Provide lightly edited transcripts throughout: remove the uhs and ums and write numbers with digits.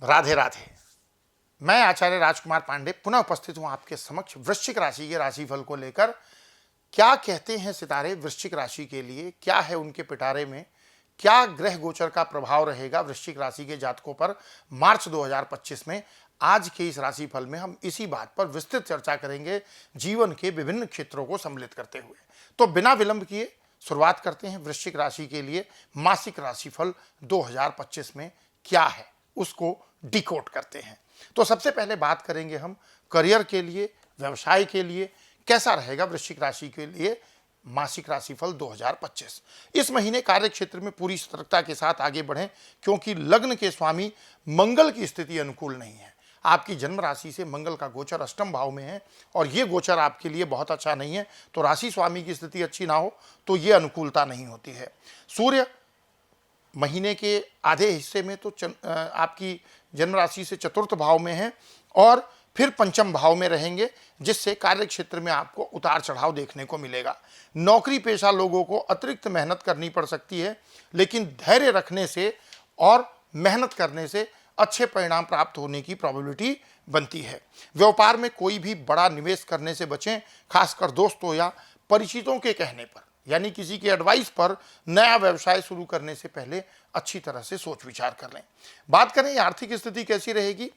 राधे राधे। मैं आचार्य राजकुमार पांडे पुनः उपस्थित हूं आपके समक्ष वृश्चिक राशि के राशिफल को लेकर। क्या कहते हैं सितारे वृश्चिक राशि के लिए, क्या है उनके पिटारे में, क्या ग्रह गोचर का प्रभाव रहेगा वृश्चिक राशि के जातकों पर मार्च 2025 में। आज के इस राशिफल में हम इसी बात पर विस्तृत चर्चा करेंगे, जीवन के विभिन्न क्षेत्रों को सम्मिलित करते हुए। तो बिना विलंब किए शुरुआत करते हैं वृश्चिक राशि के लिए मासिक राशिफल 2025 में क्या है उसको डिकोड करते हैं। तो सबसे पहले बात करेंगे हम करियर के लिए, व्यवसाय के लिए कैसा रहेगा वृश्चिक राशि के लिए मासिक राशिफल 2025। इस महीने कार्य क्षेत्र में पूरी सतर्कता के साथ आगे बढ़ें, क्योंकि लग्न के स्वामी मंगल की स्थिति अनुकूल नहीं है। आपकी जन्म राशि से मंगल का गोचर अष्टम भाव में है और ये गोचर आपके लिए बहुत अच्छा नहीं है। तो राशि स्वामी की स्थिति अच्छी ना हो तो ये अनुकूलता नहीं होती है। सूर्य महीने के आधे हिस्से में तो आपकी जन्म राशि से चतुर्थ भाव में है और फिर पंचम भाव में रहेंगे, जिससे कार्य क्षेत्र में आपको उतार चढ़ाव देखने को मिलेगा। नौकरी पेशा लोगों को अतिरिक्त मेहनत करनी पड़ सकती है, लेकिन धैर्य रखने से और मेहनत करने से अच्छे परिणाम प्राप्त होने की प्रोबेबिलिटी बनती है। व्यापार में कोई भी बड़ा निवेश करने से बचें, खासकर दोस्तों या परिचितों के कहने पर, यानी किसी की एडवाइस पर नया व्यवसाय शुरू करने से पहले अच्छी तरह से सोच विचार कर लें। बात करें आर्थिक स्थिति कैसी रहेगी,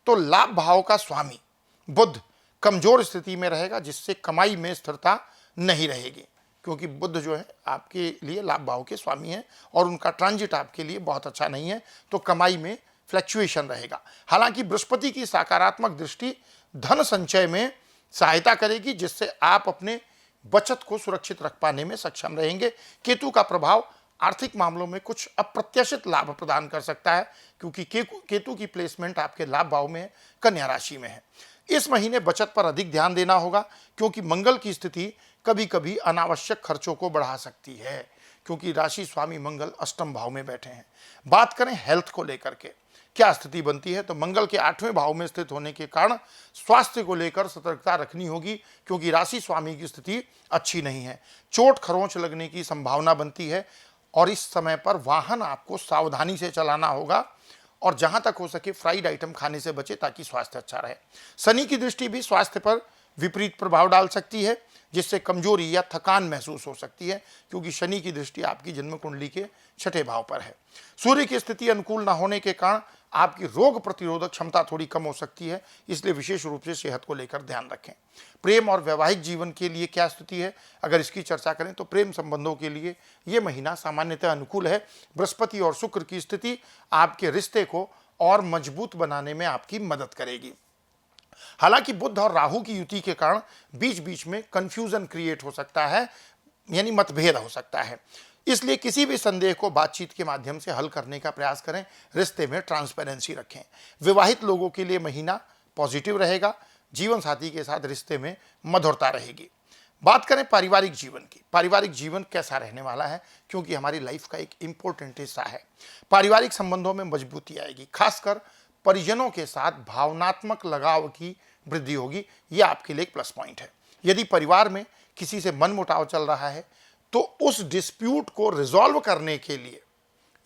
तो लाभ भाव का स्वामी बुध कमजोर स्थिति में रहेगा, जिससे कमाई में स्थिरता नहीं रहेगी, क्योंकि बुध जो है आपके लिए लाभ भाव के स्वामी हैं और उनका ट्रांजिट आपके लिए बहुत अच्छा नहीं है, तो कमाई में फ्लैक्चुएशन रहेगा। हालांकि बृहस्पति की सकारात्मक दृष्टि धन संचय में सहायता करेगी, जिससे आप अपने बचत को सुरक्षित रख पाने में सक्षम रहेंगे। केतु का प्रभाव आर्थिक मामलों में कुछ अप्रत्याशित लाभ प्रदान कर सकता है, क्योंकि केतु की प्लेसमेंट आपके लाभ भाव में है, कन्या राशि में है। इस महीने बचत पर अधिक ध्यान देना होगा, क्योंकि मंगल की स्थिति कभी कभी अनावश्यक खर्चों को बढ़ा सकती है, क्योंकि राशि स्वामी मंगल अष्टम भाव में बैठे हैं। बात करें हेल्थ को लेकर के क्या स्थिति बनती है, तो मंगल के 8वें भाव में स्थित होने के कारण स्वास्थ्य को लेकर सतर्कता रखनी होगी, क्योंकि राशि स्वामी की स्थिति अच्छी नहीं है। चोट खरोंच लगने की संभावना बनती है और इस समय पर वाहन आपको सावधानी से चलाना होगा और जहां तक हो सके फ्राइड आइटम खाने से बचे, ताकि स्वास्थ्य अच्छा रहे। शनि की दृष्टि भी स्वास्थ्य पर विपरीत प्रभाव डाल सकती है, जिससे कमजोरी या थकान महसूस हो सकती है, क्योंकि शनि की दृष्टि आपकी जन्म कुंडली के 6ठे भाव पर है। सूर्य की स्थिति अनुकूल न होने के कारण आपकी रोग प्रतिरोधक क्षमता थोड़ी कम हो सकती है, इसलिए विशेष रूप से सेहत को लेकर ध्यान रखें। प्रेम और वैवाहिक जीवन के लिए क्या स्थिति है, अगर इसकी चर्चा करें तो प्रेम संबंधों के लिए ये महीना सामान्यतः अनुकूल है। बृहस्पति और शुक्र की स्थिति आपके रिश्ते को और मजबूत बनाने में आपकी मदद करेगी। हालांकि बुध और राहु की युति के कारण बीच बीच में कंफ्यूजन क्रिएट हो सकता है, यानी मतभेद हो सकता है, इसलिए किसी भी संदेह को बातचीत के माध्यम से हल करने का प्रयास करें। रिश्ते में ट्रांसपेरेंसी रखें। विवाहित लोगों के लिए महीना पॉजिटिव रहेगा, जीवन साथी के साथ रिश्ते में मधुरता रहेगी। बात करें पारिवारिक जीवन की, पारिवारिक जीवन कैसा रहने वाला है, क्योंकि हमारी लाइफ का एक इंपॉर्टेंट हिस्सा है। पारिवारिक संबंधों में मजबूती आएगी, खासकर परिजनों के साथ भावनात्मक लगाव की वृद्धि होगी, यह आपके लिए एक प्लस पॉइंट है। यदि परिवार में किसी से मनमुटाव चल रहा है तो उस डिस्प्यूट को रिजॉल्व करने के लिए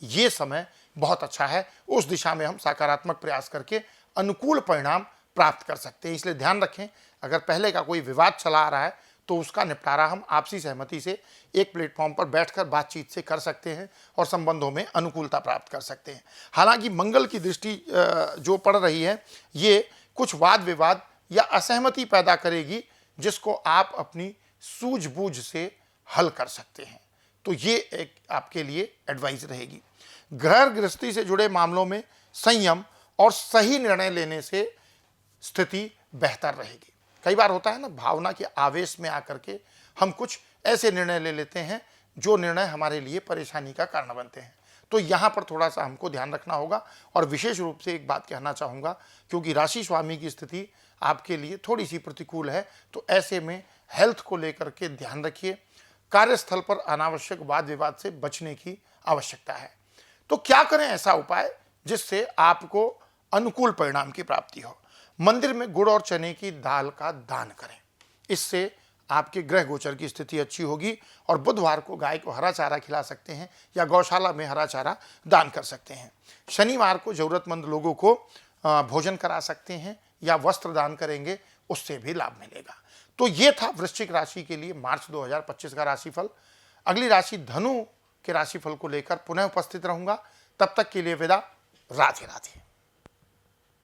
ये समय बहुत अच्छा है। उस दिशा में हम सकारात्मक प्रयास करके अनुकूल परिणाम प्राप्त कर सकते हैं, इसलिए ध्यान रखें, अगर पहले का कोई विवाद चला आ रहा है तो उसका निपटारा हम आपसी सहमति से एक प्लेटफॉर्म पर बैठकर बातचीत से कर सकते हैं और संबंधों में अनुकूलता प्राप्त कर सकते हैं। हालांकि मंगल की दृष्टि जो पड़ रही है, ये कुछ वाद विवाद या असहमति पैदा करेगी, जिसको आप अपनी सूझबूझ से हल कर सकते हैं। तो ये एक आपके लिए एडवाइस रहेगी। ग्रह गृहस्थी से जुड़े मामलों में संयम और सही निर्णय लेने से स्थिति बेहतर रहेगी। कई बार होता है ना, भावना के आवेश में आकर के हम कुछ ऐसे निर्णय ले लेते हैं जो निर्णय हमारे लिए परेशानी का कारण बनते हैं, तो यहाँ पर थोड़ा सा हमको ध्यान रखना होगा। और विशेष रूप से एक बात कहना चाहूँगा, क्योंकि राशि स्वामी की स्थिति आपके लिए थोड़ी सी प्रतिकूल है, तो ऐसे में हेल्थ को लेकर के ध्यान रखिए। कार्यस्थल पर अनावश्यक वाद विवाद से बचने की आवश्यकता है। तो क्या करें ऐसा उपाय जिससे आपको अनुकूल परिणाम की प्राप्ति हो। मंदिर में गुड़ और चने की दाल का दान करें, इससे आपके ग्रह गोचर की स्थिति अच्छी होगी और बुधवार को गाय को हरा चारा खिला सकते हैं या गौशाला में हरा चारा दान कर सकते हैं। शनिवार को ज़रूरतमंद लोगों को भोजन करा सकते हैं या वस्त्र दान करेंगे, उससे भी लाभ मिलेगा। तो ये था वृश्चिक राशि के लिए मार्च 2025 का राशिफल। अगली राशि धनु के राशिफल को लेकर पुनः उपस्थित रहूंगा। तब तक के लिए विदा। राधे राधे।